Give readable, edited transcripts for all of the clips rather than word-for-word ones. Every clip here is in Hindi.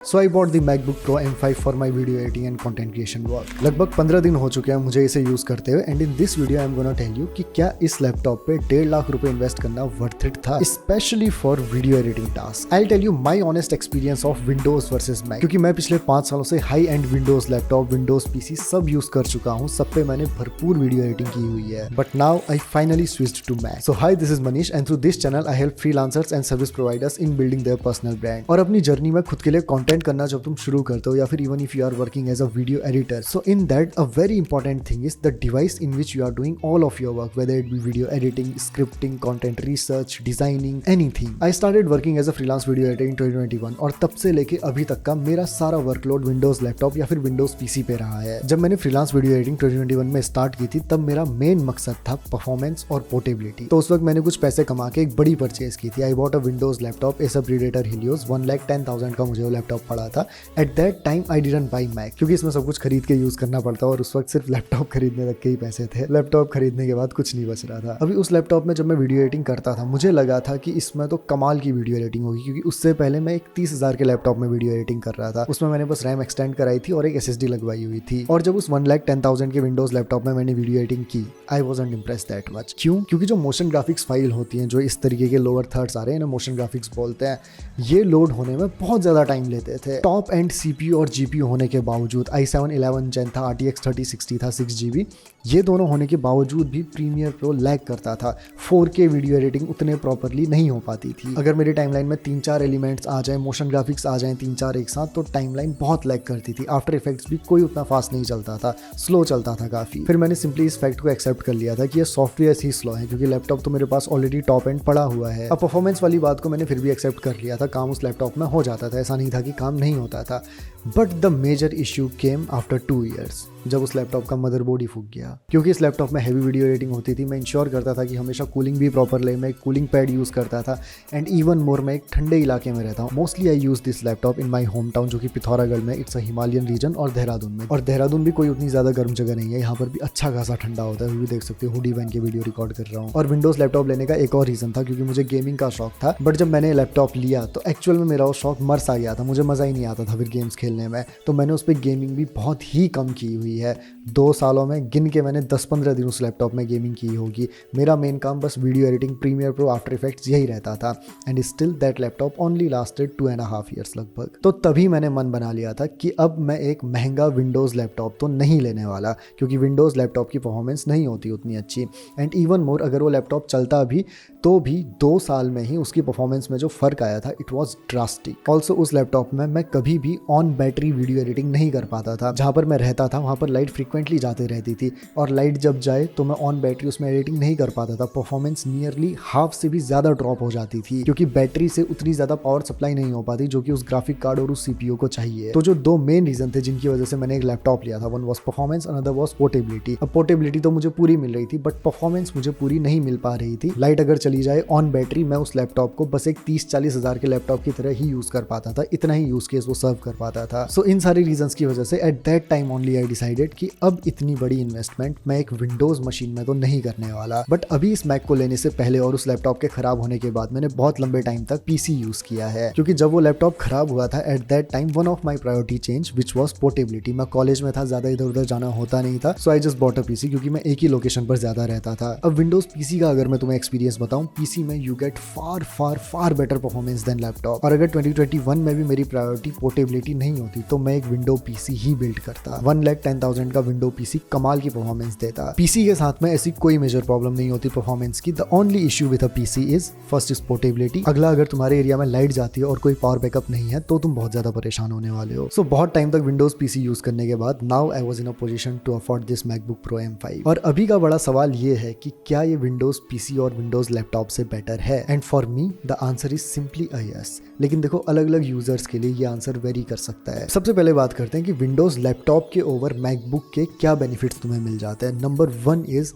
So I bought the MacBook Pro M5 for my video editing and content creation work. लगभग 15 दिन हो चुके हैं मुझे इसे यूज करते हुए and in this video I am gonna tell you कि क्या इस लैपटॉप पे 1.5 लाख रुपए इन्वेस्ट करना वर्थ इट था, specially for video editing task. I tell you my honest experience of Windows versus Mac, क्योंकि मैं पिछले 5 सालों से high end Windows laptop, Windows PC सब यूज कर चुका हूँ। सब पे मैंने भरपूर वीडियो एडिटिंग की हुई है, but now I finally switched to Mac. So hi, this is Manish and through this channel I help freelancers and service providers in building their personal brand. और अपनी जर्नी में खुद के लिए कंटेंट करना जब तुम शुरू करते हो या फिर even if you are working as a video editor, so in that a very important thing is the device in which you are doing all of your work, whether it be video editing, scripting, content research, designing, anything. I started working as a freelance video editor in 2021 और तब से लेके अभी तक का मेरा सारा वर्कलोड विंडोज लैपटॉप या फिर विंडोज पीसी पे रहा है। जब मैंने फ्रीलांस वीडियो एडिटिंग 2021 में स्टार्ट की थी तब मेरा मेन मकसद था परफॉर्मेंस और पोर्टेबिलिटी। तो उस वक्त मैंने कुछ पैसे कमा के एक बड़ी परचेज की थी। I bought a Windows laptop Acer Predator Helios, 1,10,000 का मुझे वो लैपटॉप पड़ा था। At that time I didn't buy Mac, क्योंकि इसमें सब कुछ खरीद के यूज करना पड़ता है और उस वक्त सिर्फ लैपटॉप खरीदने तक के ही पैसे थे। लैपटॉप खरीदने के बाद कुछ नहीं बच रहा था। अभी उस लैपटॉप में जब मैं वीडियो एडिटिंग करता था मुझे लगा था कि इसमें तो कमाल की वीडियो एडिटिंग होगी, क्योंकि उससे पहले मैं एक 30,000 के लैपटॉप में वीडियो एडिटिंग कर रहा था। उसमें मैंने बस रैम एक्सटेंड कराई थी और एक SSD लगवाई हुई थी। और जब उस 1,10,000 के विंडोज लैपटॉप में मैंने वीडियो एडिटिंग की, आई वॉजंट इम्प्रेस्ड दैट मच। क्यों? क्योंकि जो मोशन ग्राफिक्स फाइल होती हैं, जो इस तरीके के लोअर थर्ड्स आ रहे हैं ना, मोशन ग्राफिक्स बोलते हैं, ये लोड होने में बहुत ज्यादा टाइम लेते थे। टॉप एंड CPU और GPU होने के बावजूद, i7 11 Gen था, RTX 3060 था 6GB, ये दोनों होने के बावजूद भी प्रीमियर प्रो लैग करता था। 4K वीडियो एडिटिंग उतने प्रॉपरली नहीं हो पाती थी। अगर मेरी टाइमलाइन में 3-4 एलिमेंट्स आ जाएं, मोशन ग्राफिक्स आ जाएं 3-4 एक साथ, तो टाइमलाइन बहुत लैग करती थी। आफ्टर इफेक्ट्स भी कोई उतना फास्ट नहीं चलता था, स्लो चलता था काफी। फिर मैंने सिंपली इस फैक्ट को एक्सेप्ट कर लिया था कि ये सॉफ्टवेयर ही स्लो है, क्योंकि लैपटॉप तो मेरे पास ऑलरेडी टॉप एंड पड़ा हुआ है। अब परफॉर्मेंस वाली बात को मैंने फिर भी एक्सेप्ट कर लिया था, काम उस लैपटॉप में हो जाता था, ऐसा नहीं था कि काम नहीं होता था। But the major issue came after 2 years, जब उस लैपटॉप का मदरबोर्ड ही फूक गया। क्योंकि इस लैपटॉप में हैवी वीडियो एडिटिंग होती थी, मैं इंश्योर करता था कि हमेशा कूलिंग भी प्रॉपर ले, मैं एक कूलिंग पैड यूज़ करता था एंड इवन मोर मैं एक ठंडे इलाके में रहता हूँ। Mostly I use this laptop in my home town, जो कि पिथौरागढ़ में, इट्स अ हिमालयन रीजन, और देहरादून में। और देहरादून भी कोई उतनी ज़्यादा गर्म जगह नहीं है, यहाँ पर भी अच्छा खासा ठंडा होता है। वो भी देख सकते हो, हुडी पहन के वीडियो रिकॉर्ड कर रहा हूँ। और विंडोज़ लैपटॉप लेने का एक और रीज़न था, क्योंकि मुझे गेमिंग का शौक था। बट जब मैंने लैपटॉप लिया तो एक्चुअल में मेरा वो शौक मर सा गया था, मुझे मज़ा ही नहीं आता था फिर गेम्स खेलने में। तो मैंने उस पर गेमिंग भी बहुत ही कम की हुई है। 2 सालों में गिन के मैंने 10-15 दिन उस लैपटॉप में गेमिंग की होगी। मेरा मेन काम बस video editing, premiere pro, after effects यही रहता था। And still that laptop only lasted 2.5 years लगभग। तो तभी मैंने मन बना लिया था कि अब मैं एक महंगा विंडोज़ लैपटॉप तो नहीं लेने वाला, क्योंकि विंडोज़ लैपटॉप की परफॉर्मेंस नहीं होती उतनी अच्छी। एंड इवन मोर, अगर वो लैपटॉप चलता भी तो भी 2 साल में ही उसकी परफॉर्मेंस में जो फ़र्क आया था, इट वॉज ड्रास्टिक। ऑल्सो उस लैपटॉप में मैं कभी भी ऑन बैटरी वीडियो एडिटिंग नहीं कर पाता था। जहाँ पर मैं रहता था वहाँ पर लाइट फ्रीक्वेंटली जाती रहती थी, और लाइट जब जाए तो मैं ऑन बैटरी उसमें एडिटिंग नहीं कर पाता था। परफॉर्मेंस नियरली हाफ से भी ज़्यादा ड्रॉप हो जाती थी, क्योंकि बैटरी से उतनी ज़्यादा पावर सप्लाई नहीं हो पाती जो कि उस ग्राफिक कार्ड और उस CPU को चाहिए। तो जो 2 मेन रीज़न थे जिनकी वजह से मैंने एक लैपटॉप लिया था, one was performance, another was portability. अब पोर्टेबिलिटी तो मुझे पूरी मिल रही थी, बट परफॉर्मेंस मुझे पूरी नहीं मिल पा रही थी। लाइट अगर चली जाए ऑन बैटरी, मैं उस लैपटॉप को बस एक 30-40 हज़ार के लैपटॉप की तरह ही यूज़ कर पाता था, इतना ही यूज़ केस वो सर्व कर पाता था। सो इन सारी रीजंस की वजह से eight that time only I decided कि अब इतनी बड़ी इन्वेस्टमेंट मैं एक विंडोज मशीन में तो नहीं करने वाला। बट अभी इस मैक को लेने से पहले और उस लैपटॉप के खराब होने के बाद मैंने बहुत लंबे टाइम तक PC यूज किया है, क्योंकि जब वो लैपटॉप खराब हुआ था, at that time one of my priority change which was portability. मैं कॉलेज में था, ज्यादा इधर उधर जाना होता नहीं था, so I just bought a PC, क्योंकि मैं एक ही लोकेशन पर ज्यादा रहता था। अब विंडोज PC का अगर मैं तुम्हें एक्सपीरियंस बताऊं, PC में you get far far far better performance than laptop. और अगर 2021 में भी मेरी प्रायोरिटी पोर्टेबिलिटी नहीं होती तो मैं एक विंडो PC ही बिल्ड करता। 1,10,000 का विंडो PC कमाल की परफॉर्मेंस देता। PC के साथ में ऐसी कोई मेजर प्रॉब्लम नहीं होती परफॉर्मेंस की। The only issue with a PC is, first is portability. अगला, अगर तुम्हारे एरिया में लाइट जाती है और कोई पावर बैकअप नहीं है तो तुम बहुत ज्यादा परेशान होने वाले हो। सो बहुत टाइम तक विंडोज PC यूज करने के बाद now I was in a position to afford this MacBook Pro M5। और अभी का बड़ा सवाल ये है कि क्या ये विंडोज PC और विंडोज लैपटॉप से बेटर है? And for me the answer is simply a yes. लेकिन देखो, अलग अलग यूजर्स के लिए ये आंसर वेरी कर सकता है। सबसे पहले बात करते हैं कि विंडोज लैपटॉप के ओवर मैकबुक के क्या बेनिफिट्स तुम्हें मिल जाते हैं। Number 1 is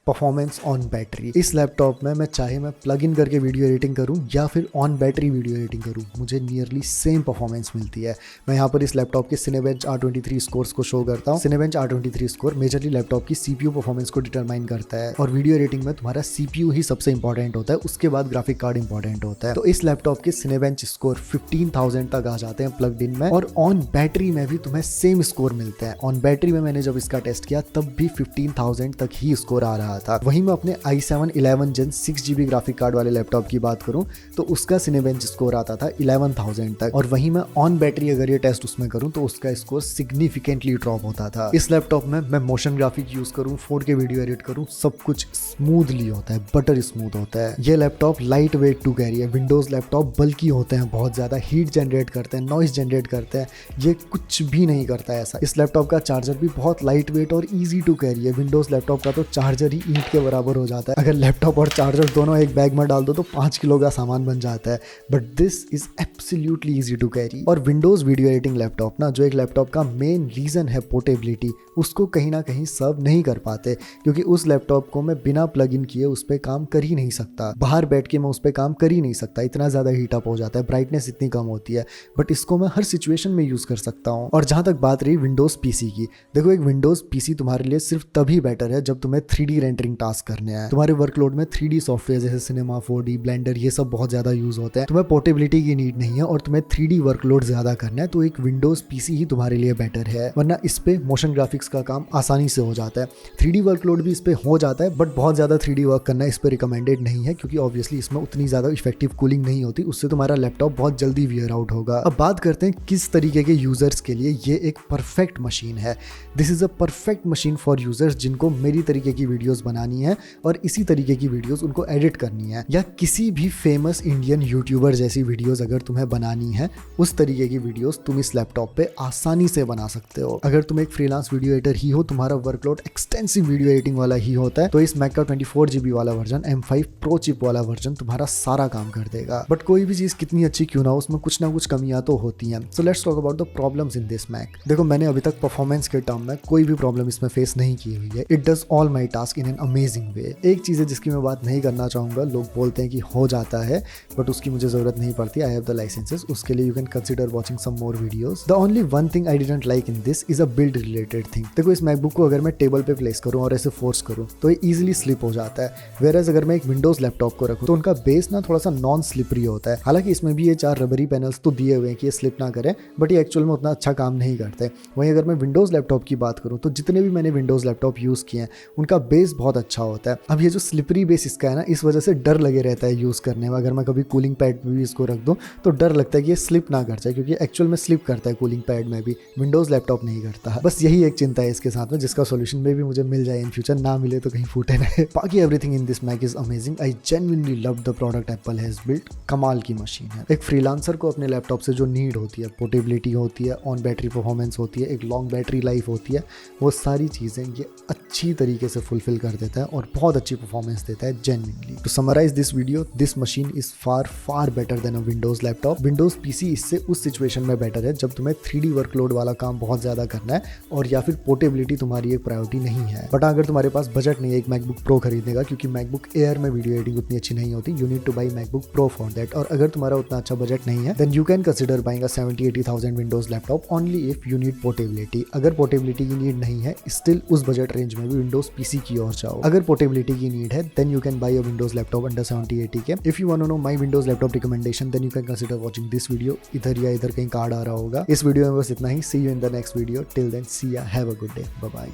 performance on battery. इस लैपटॉप में मैं चाहे मैं प्लग इन करके वीडियो एडिटिंग करूं या फिर ऑन बैटरी वीडियो एडिटिंग करूं, मुझे नियरली सेम परफॉर्मेंस मिलती है। मैं यहाँ पर इस लैपटॉप के Cinebench R23 स्कोर्स को शो करता हूँ। Cinebench R23 score majorly laptop की CPU परफॉर्मेंस को डिटरमाइन करता है और वीडियो एडिटिंग में तुम्हारा CPU ही सबसे इंपॉर्टेंट होता है, उसके बाद ग्राफिक कार्ड इंपॉर्टेंट होता है। तो इस लैपटॉप के Cinebench स्कोर 15,000 तक आ जाते हैं प्लग्ड इन में, और ऑन बैटरी में भी तुम्हें सेम स्कोर मिलते हैं। ऑन बैटरी में मैंने जब इसका टेस्ट किया तब भी 15,000 तक ही स्कोर आ रहा था। वहीं मैं अपने i7 11 Gen 6GB graphic card वाले लैपटॉप की बात करूं तो उसका Cinebench स्कोर आता था 11,000 तक, और वहीं मैं ऑन बैटरी अगर ये टेस्ट उसमें करूं तो उसका स्कोर सिग्निफिकेंटली ड्रॉप होता था। इस लैपटॉप में मैं मोशन ग्राफिक यूज करूं, 4K वीडियो एडिट करूं, सब कुछ स्मूथली होता है, बटर स्मूथ होता है। ये laptop light weight to carry है। विंडोज लैपटॉप बल्कि होते हैं, बहुत ज्यादा हीट जनरेट करते हैं, नॉइस जनरेट करते हैं, ये कुछ भी नहीं करता है ऐसा। इस लैपटॉप का चार्जर भी बहुत लाइट वेट और ईजी टू कैरी है। विंडोज लैपटॉप का तो चार्जर ही ईंट के बराबर हो जाता है, अगर लैपटॉप और चार्जर दोनों एक बैग में डाल दो तो 5 किलो का सामान बन जाता है। But this is absolutely easy to carry. और विंडोज वीडियो एडिटिंग लैपटॉप ना, जो एक लैपटॉप का मेन रीजन है पोर्टेबिलिटी, उसको कहीं ना कहीं सर्व नहीं कर पाते, क्योंकि उस लैपटॉप को मैं बिना प्लग इन किए उस पर काम कर ही नहीं सकता। बाहर बैठ के मैं उस पर काम कर ही नहीं सकता, इतना ज़्यादा हीटअप हो जाता है, ब्राइटनेस इतनी कम होती है। बट इसको मैं हर सिचुएशन में यूज़ कर सकता हूँ। और जहाँ तक बात रही विंडोज़ पीसी की, देखो एक विंडोज़ पीसी तुम्हारे लिए सिर्फ तभी बेटर है जब तुम्हें 3D रेंडरिंग टास्क करने हैं। तुम्हारे वर्कलोड में 3D सॉफ्टवेयर जैसे सिनेमा, 4D, ब्लेंडर, ये सब बहुत ज़्यादा यूज़ होते हैं। तुम्हें पोर्टेबिलिटी की नीड नहीं है और तुम्हें 3D वर्कलोड ज़्यादा करना है, तो एक विंडोज़ पीसी ही तुम्हारे लिए बेटर है। वरना इस पे मोशन ग्राफिक्स का काम आसानी से हो जाता है, 3D वर्कलोड भी इस पे हो जाता है, बट बहुत ज़्यादा 3D वर्क करना इस पे रिकमेंडेड नहीं है, क्योंकि ऑब्वियसली इसमें उतनी ज़्यादा इफेक्टिव कूलिंग नहीं होती, उससे तुम्हारा लैपटॉप बहुत जल्दी वियर आउट होगा। अब बात करते हैं किस तरीके के यूजर्स के लिए ये एक परफेक्ट मशीन है। This is a perfect machine for users जिनको मेरी तरीके की वीडियोस बनानी है और इसी तरीके की वीडियोस उनको एडिट करनी है, या किसी भी फेमस इंडियन यूट्यूबर जैसी वीडियोस अगर तुम्हें बनानी है, उस तरीके की वीडियोस तुम इस लैपटॉप पे आसानी से बना सकते हो। अगर तुम एक फ्रीलांस वीडियो एडिटर ही हो, तुम्हारा वर्कलोड एक्सटेंसिव वीडियो एडिटिंग वाला ही होता है, तो इस मैक का 24GB वाला वर्जन, M5 Pro चिप वाला वर्जन तुम्हारा सारा काम कर देगा। बट कोई भी चीज कितनी अच्छी क्यों ना हो, उसमें कुछ ना कुछ कमियां तो होती हैं। So let's talk about the problems in this Mac. देखो मैंने अभी तक परफॉर्मेंस के टर्म में कोई भी प्रॉब्लम इसमें फेस नहीं की हुई है। It does all my task in an amazing वे। एक चीज है जिसकी मैं बात नहीं करना चाहूंगा, लोग बोलते हैं कि हो जाता है, बट उसकी मुझे जरूरत नहीं पड़ती। आई हैव द लाइसेंसेस, उसके लिए you can consider watching some more videos. The only one thing I didn't like in this is a build related thing. देखो इस मैकबुक को अगर मैं टेबल पे प्लेस करूं और ऐसे फोर्स करूं तो ये इजीली स्लिप हो जाता है, वेयरएज अगर मैं एक विंडोज लैपटॉप को रखूं तो उनका बेस ना थोड़ा सा नॉन स्लिपरी होता है। हालांकि इसमें भी ये 4 रबरी पैनल्स तो दिए हुए हैं कि ये स्लिप ना करें, बट ये एक्चुअल में उतना अच्छा काम नहीं करते। वहीं अगर मैं विंडोज लैपटॉप की बात करूं तो जितने भी मैंने विंडोज लैपटॉप यूज किए हैं उनका बेस बहुत अच्छा होता है। अब ये जो स्लिपरी बेस इसका है ना, इस वजह से डर लगे रहता है यूज करने में। अगर मैं कभी कूलिंग पैड में भी इसको रख दूं तो डर लगता है कि ये स्लिप ना कर जाए, क्योंकि एक्चुअल में स्लिप करता है कूलिंग पैड में भी, विंडोज लैपटॉप नहीं करता। बस यही एक चिंता है इसके साथ में, जिसका सोल्यूशन में भी मुझे मिल जाए इन फ्यूचर, ना मिले तो कहीं फूटे ना। बाकी everything in this Mac is amazing. I genuinely love the product Apple has built. कमाल की मशीन है। एक फ्रीलांसर को अपने लैपटॉप से जो नीड होती है, पोर्टेबिलिटी होती है, ऑन बैटरी परफॉर्मेंस होती है, एक लॉन्ग बैटरी लाइफ होती है, वो सारी चीज़ें ये अच्छी तरीके से फुलफिल कर देता है और बहुत अच्छी परफॉर्मेंस देता है genuinely. To summarise this video, this machine is far better than a Windows laptop. Windows PC इससे उस सिचुएशन में बेटर है जब तुम्हें 3D वर्कलोड वाला काम बहुत ज़्यादा करना है और या फिर पोर्टेबिलिटी तुम्हारी एक प्रायोरिटी नहीं है। बट अगर तुम्हारे पास बजट नहीं है एक मैकबुक प्रो खरीदने का, क्योंकि मैकबुक एयर में वीडियो एडिटिंग उतनी अच्छी नहीं होती, you need to buy MacBook Pro for that. और अगर तुम्हारा उतना अच्छा बजट नहीं है, then you can consider buying a 70-80,000 Windows laptop only if you need portability. अगर पोर्टेबिलिटी की नीड नहीं है, स्टिल उस बजट रेंज में भी विंडोज पीसी की ओर जाओ। अगर पोर्टेबिलिटी की नीड है, then you can buy a Windows laptop under 70-80 के। If you want to know my Windows laptop recommendation, then you can consider watching this video. इधर या इधर कहीं कार्ड आ रहा होगा। इस वीडियो में बस इतना ही। See you in the next video. Till then, see ya, have a good day, bye bye.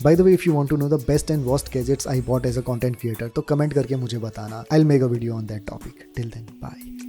By the way, if you want to know the best and worst gadgets I bought as a content creator, तो कमेंट करके मुझे बताना. I'll make a video on that topic. Till then, bye.